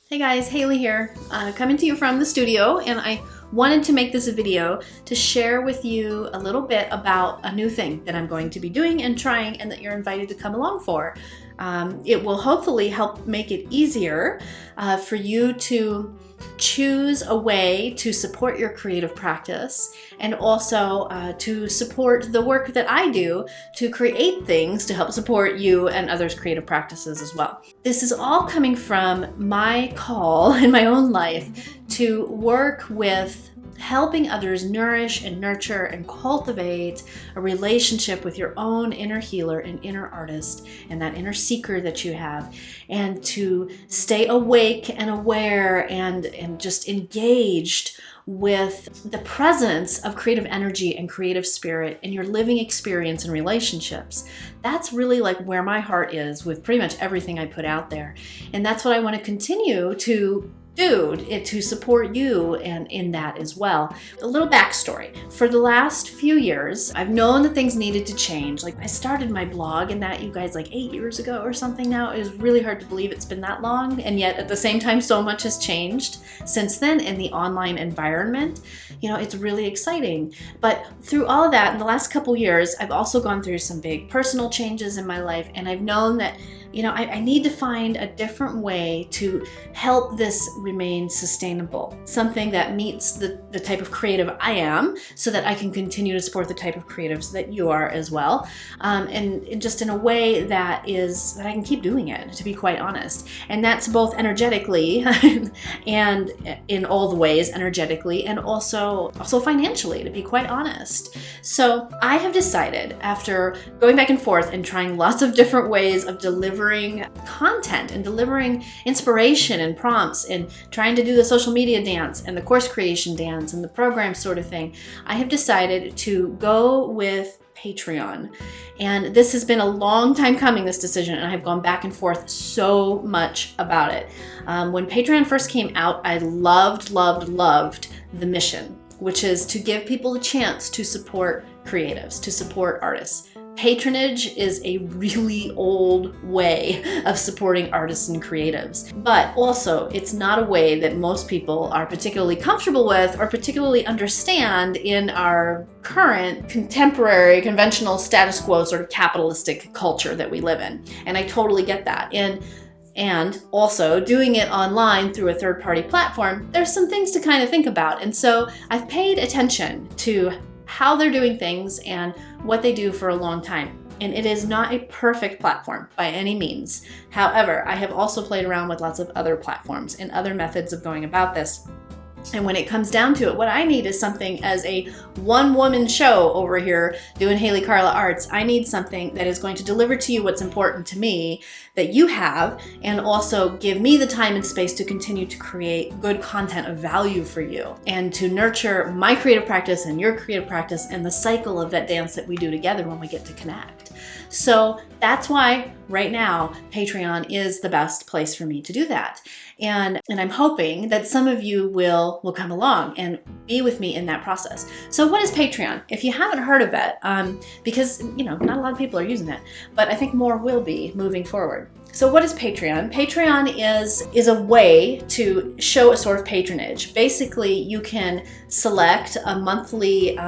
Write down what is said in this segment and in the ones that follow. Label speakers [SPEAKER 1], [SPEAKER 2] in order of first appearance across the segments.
[SPEAKER 1] Hey guys, Haley here, coming to you from the studio, and I wanted to make this a video to share with you a little bit about a new thing that I'm going to be doing and trying, and that you're invited to come along for. It will hopefully help make it easier for you to choose a way to support your creative practice, and also to support the work that I do to create things to help support you and others' creative practices as well. This is all coming from my call in my own life to work with helping others nourish and nurture and cultivate a relationship with your own inner healer and inner artist and that inner seeker that you have, and to stay awake and aware and just engaged with the presence of creative energy and creative spirit in your living experience and relationships. That's really like where my heart is with pretty much everything I put out there. And that's what I want to continue to do to support you and in that as well. A little backstory. For the last few years, I've known that things needed to change. Like, I started my blog and that, you guys, like 8 years ago or something now. It is really hard to believe it's been that long. And yet at the same time, so much has changed since then in the online environment. You know, it's really exciting. But through all of that, in the last couple years, I've also gone through some big personal changes in my life. And I've known that, you know, I need to find a different way to help this remain sustainable. Something that meets the type of creative I am, so that I can continue to support the type of creatives that you are as well. And just in a way that I can keep doing it, to be quite honest. And that's both energetically and in all the ways, energetically, and also financially, to be quite honest. So I have decided, after going back and forth and trying lots of different ways of delivering content and delivering inspiration and prompts and trying to do the social media dance and the course creation dance and the program sort of thing, I have decided to go with Patreon. And this has been a long time coming, this decision, and I've gone back and forth so much about it. When Patreon first came out, I loved the mission, which is to give people the chance to support creatives, to support artists. Patronage is a really old way of supporting artists and creatives, but also it's not a way that most people are particularly comfortable with or particularly understand in our current contemporary conventional status quo sort of capitalistic culture that we live in. And I totally get that. And also doing it online through a third-party platform, there's some things to kind of think about. And so I've paid attention to how they're doing things and what they do for a long time. And it is not a perfect platform by any means. However, I have also played around with lots of other platforms and other methods of going about this. And when it comes down to it, what I need is something as a one-woman show over here doing Haley Carla Arts. I need something that is going to deliver to you what's important to me that you have, and also give me the time and space to continue to create good content of value for you, and to nurture my creative practice and your creative practice and the cycle of that dance that we do together when we get to connect. So that's why right now Patreon is the best place for me to do that. And I'm hoping that some of you will come along and be with me in that process. So what is Patreon? If you haven't heard of it, because, you know, not a lot of people are using it, but I think more will be moving forward. So what is Patreon? Patreon is a way to show a sort of patronage. Basically, you can select a monthly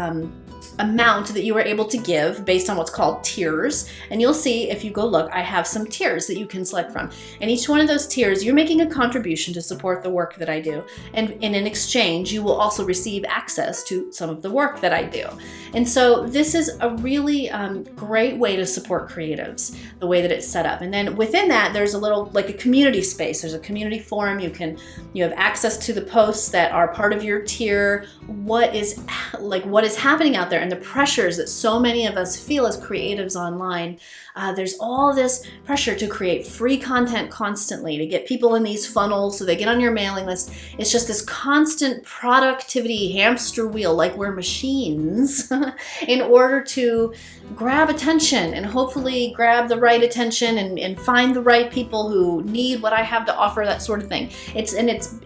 [SPEAKER 1] amount that you are able to give based on what's called tiers. And you'll see, if you go look, I have some tiers that you can select from. And each one of those tiers, you're making a contribution to support the work that I do. And in exchange, you will also receive access to some of the work that I do. And so this is a really great way to support creatives, the way that it's set up. And then within that, there's a little, like a community space. There's a community forum. You have access to the posts that are part of your tier, what is happening out there, and the pressures that so many of us feel as creatives online. There's all this pressure to create free content constantly, to get people in these funnels so they get on your mailing list. It's just this constant productivity hamster wheel, like we're machines, in order to grab attention and hopefully grab the right attention and find the right people who need what I have to offer, that sort of thing. It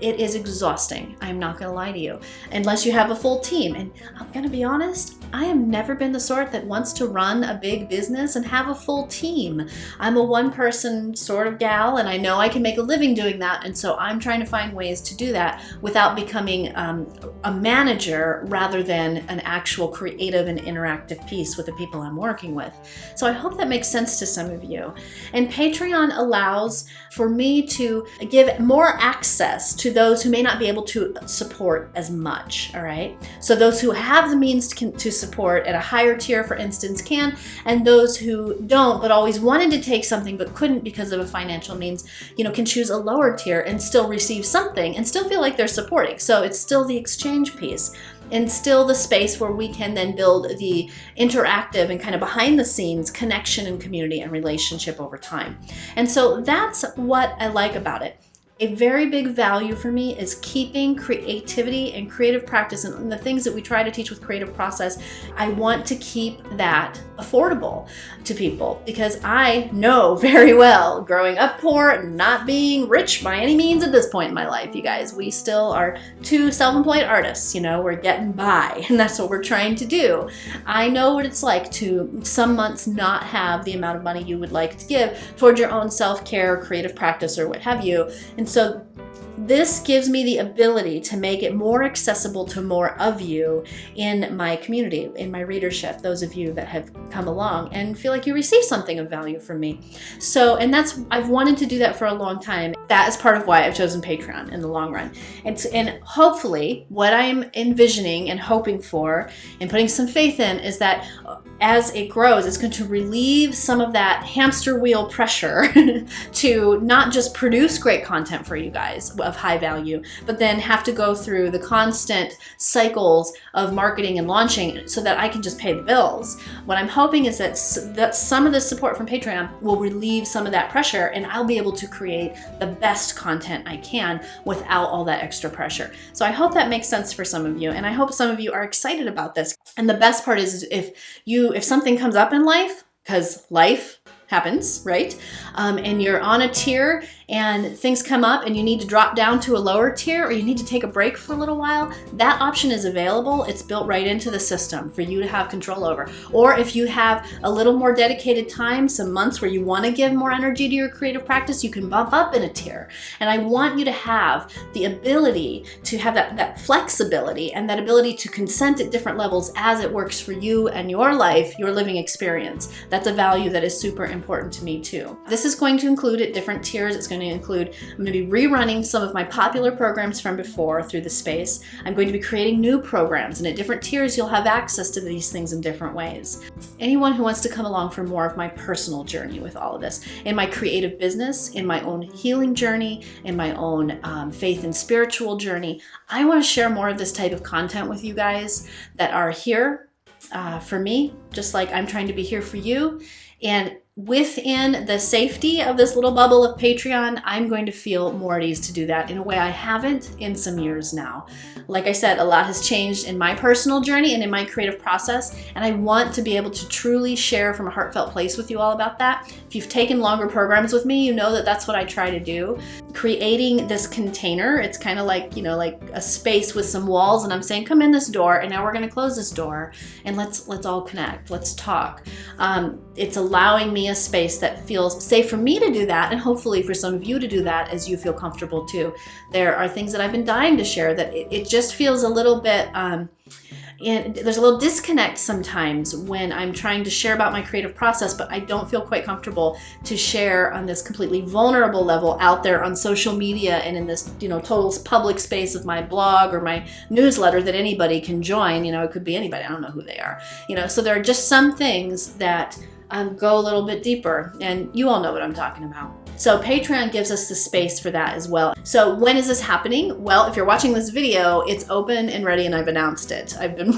[SPEAKER 1] is exhausting. I'm not gonna lie to you, unless you have a full team. And I'm gonna be honest, I have never been the sort that wants to run a big business and have a full whole team. I'm a one-person sort of gal, and I know I can make a living doing that, and so I'm trying to find ways to do that without becoming a manager rather than an actual creative and interactive piece with the people I'm working with. So I hope that makes sense to some of you. And Patreon allows for me to give more access to those who may not be able to support as much, all right? So those who have the means to support at a higher tier, for instance, can, and those who don't but always wanted to take something but couldn't because of a financial means, can choose a lower tier and still receive something and still feel like they're supporting. So it's still the exchange piece, and still the space where we can then build the interactive and kind of behind the scenes connection and community and relationship over time. And so that's what I like about it. A very big value for me is keeping creativity and creative practice and the things that we try to teach with creative process. I want to keep that affordable to people because I know very well, growing up poor and not being rich by any means at this point in my life, you guys, we still are two self-employed artists, we're getting by, and that's what we're trying to do. I know what it's like to some months not have the amount of money you would like to give towards your own self-care, creative practice, or what have you. And so this gives me the ability to make it more accessible to more of you in my community, in my readership, those of you that have come along and feel like you receive something of value from me. So, and I've wanted to do that for a long time. That is part of why I've chosen Patreon in the long run. And hopefully what I'm envisioning and hoping for and putting some faith in is that as it grows, it's going to relieve some of that hamster wheel pressure to not just produce great content for you guys of high value, but then have to go through the constant cycles of marketing and launching so that I can just pay the bills. What I'm hoping is that some of the support from Patreon will relieve some of that pressure, and I'll be able to create the best content I can without all that extra pressure. So I hope that makes sense for some of you, and I hope some of you are excited about this. And the best part is if something comes up in life, because life happens, right? And you're on a tier and things come up and you need to drop down to a lower tier, or you need to take a break for a little while, that option is available. It's built right into the system for you to have control over. Or if you have a little more dedicated time, some months where you want to give more energy to your creative practice, you can bump up in a tier. And I want you to have the ability to have that flexibility and that ability to consent at different levels as it works for you and your life, your living experience. That's a value that is super important to me too. This is going to include at different tiers. It's going to include, I'm going to be rerunning some of my popular programs from before through the space. I'm going to be creating new programs, and at different tiers you'll have access to these things in different ways. Anyone who wants to come along for more of my personal journey with all of this, in my creative business, in my own healing journey, in my own faith and spiritual journey, I want to share more of this type of content with you guys that are here for me, just like I'm trying to be here for you. And within the safety of this little bubble of Patreon, I'm going to feel more at ease to do that in a way I haven't in some years now. Like I said, a lot has changed in my personal journey and in my creative process, and I want to be able to truly share from a heartfelt place with you all about that. If you've taken longer programs with me, you know that that's what I try to do. Creating this container, it's kind of like, like a space with some walls, and I'm saying, come in this door, and now we're going to close this door, and let's all connect, let's talk. It's allowing me a space that feels safe for me to do that, and hopefully for some of you to do that as you feel comfortable too. There are things that I've been dying to share that it just feels a little bit and there's a little disconnect sometimes when I'm trying to share about my creative process, but I don't feel quite comfortable to share on this completely vulnerable level out there on social media and in this, total public space of my blog or my newsletter that anybody can join. It could be anybody. I don't know who they are. So there are just some things that go a little bit deeper, and you all know what I'm talking about. So Patreon gives us the space for that as well. So when is this happening? Well, if you're watching this video, it's open and ready, and I've announced it. I've been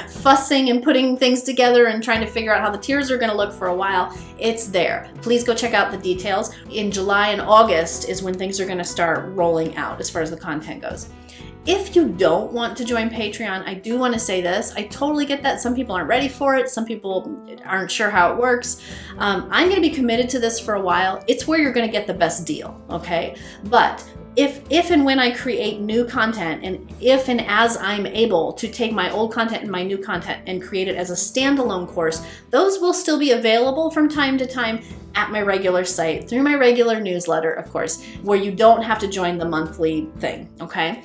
[SPEAKER 1] fussing and putting things together and trying to figure out how the tiers are going to look for a while. It's there. Please go check out the details. In July and August is when things are going to start rolling out as far as the content goes. If you don't want to join Patreon, I do want to say this. I totally get that. Some people aren't ready for it. Some people aren't sure how it works. I'm going to be committed to this for a while. It's where you're going to get the best deal, okay? But if and when I create new content, and if and as I'm able to take my old content and my new content and create it as a standalone course, those will still be available from time to time at my regular site, through my regular newsletter, of course, where you don't have to join the monthly thing, okay?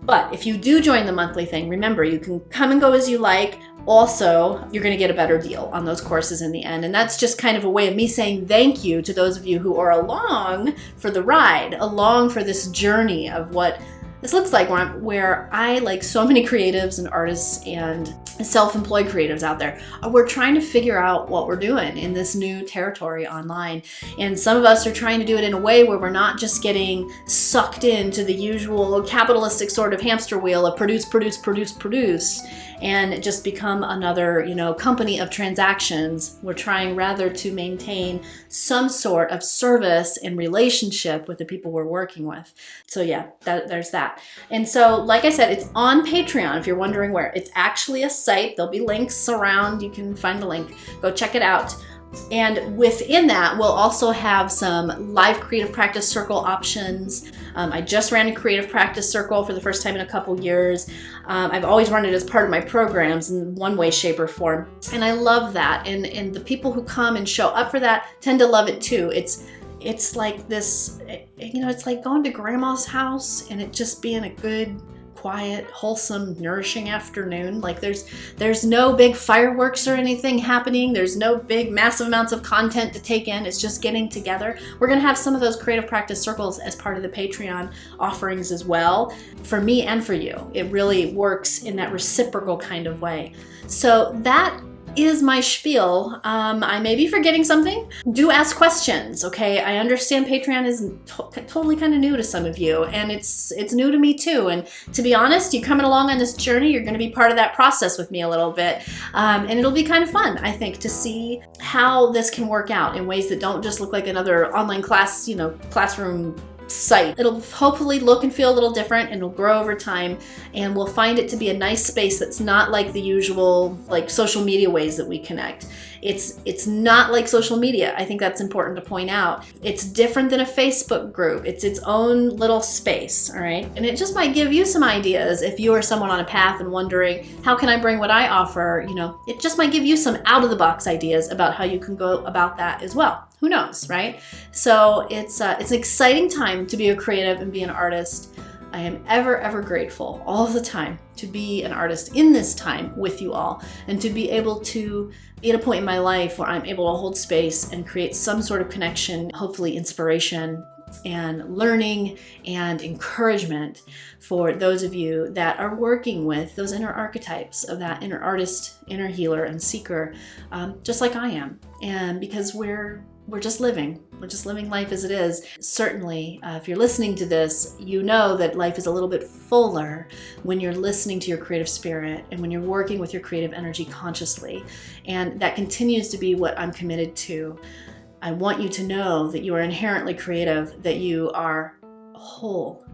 [SPEAKER 1] But if you do join the monthly thing, remember, you can come and go as you like. Also, you're going to get a better deal on those courses in the end. And that's just kind of a way of me saying thank you to those of you who are along for the ride, along for this journey of what this looks like, where I, like so many creatives and artists and self-employed creatives out there, we're trying to figure out what we're doing in this new territory online. And some of us are trying to do it in a way where we're not just getting sucked into the usual capitalistic sort of hamster wheel of produce, and just become another, company of transactions. We're trying rather to maintain some sort of service and relationship with the people we're working with. So yeah, there's that. And so, like I said, it's on Patreon if you're wondering where. It's actually a site. There'll be links around. You can find the link. Go check it out. And within that, we'll also have some live creative practice circle options. I just ran a creative practice circle for the first time in a couple years. I've always run it as part of my programs in one way, shape, or form. And I love that. And the people who come and show up for that tend to love it too. It's like this, it's like going to grandma's house and it just being a good, quiet, wholesome, nourishing afternoon. Like there's no big fireworks or anything happening. There's no big massive amounts of content to take in. It's just getting together. We're going to have some of those creative practice circles as part of the Patreon offerings as well, for me and for you. It really works in that reciprocal kind of way. So that is my spiel. I may be forgetting something. Do ask questions, okay? I understand Patreon is totally kind of new to some of you, and it's new to me too. And to be honest, you're coming along on this journey. You're going to be part of that process with me a little bit, and it'll be kind of fun, I think, to see how this can work out in ways that don't just look like another online class, classroom site. It'll hopefully look and feel a little different, and it'll grow over time, and we'll find it to be a nice space that's not like the usual social media ways that we connect. It's not like social media. I think that's important to point out. It's different than a Facebook group. It's its own little space, all right? And it just might give you some ideas if you are someone on a path and wondering, how can I bring what I offer? It just might give you some out-of-the-box ideas about how you can go about that as well. Who knows, right? So it's an exciting time to be a creative and be an artist. I am ever grateful all the time to be an artist in this time with you all, and to be able to be at a point in my life where I'm able to hold space and create some sort of connection, hopefully inspiration and learning and encouragement for those of you that are working with those inner archetypes of that inner artist, inner healer, and seeker, just like I am. And because we're just living. We're just living life as it is. Certainly, if you're listening to this, you know that life is a little bit fuller when you're listening to your creative spirit and when you're working with your creative energy consciously. And that continues to be what I'm committed to. I want you to know that you are inherently creative, that you are whole,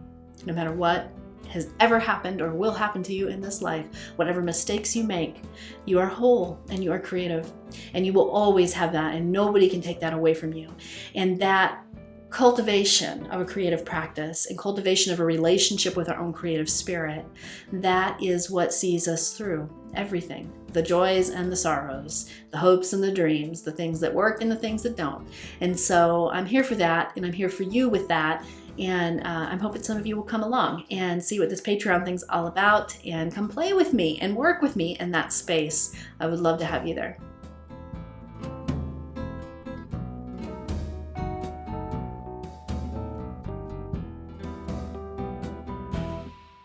[SPEAKER 1] no matter what has ever happened or will happen to you in this life. Whatever mistakes you make, you are whole and you are creative, and you will always have that, and nobody can take that away from you. And that cultivation of a creative practice and cultivation of a relationship with our own creative spirit, that is what sees us through everything. The joys and the sorrows, the hopes and the dreams, the things that work and the things that don't. And so I'm here for that, and I'm here for you with that. And I'm hoping some of you will come along and see what this Patreon thing's all about and come play with me and work with me in that space. I would love to have you there.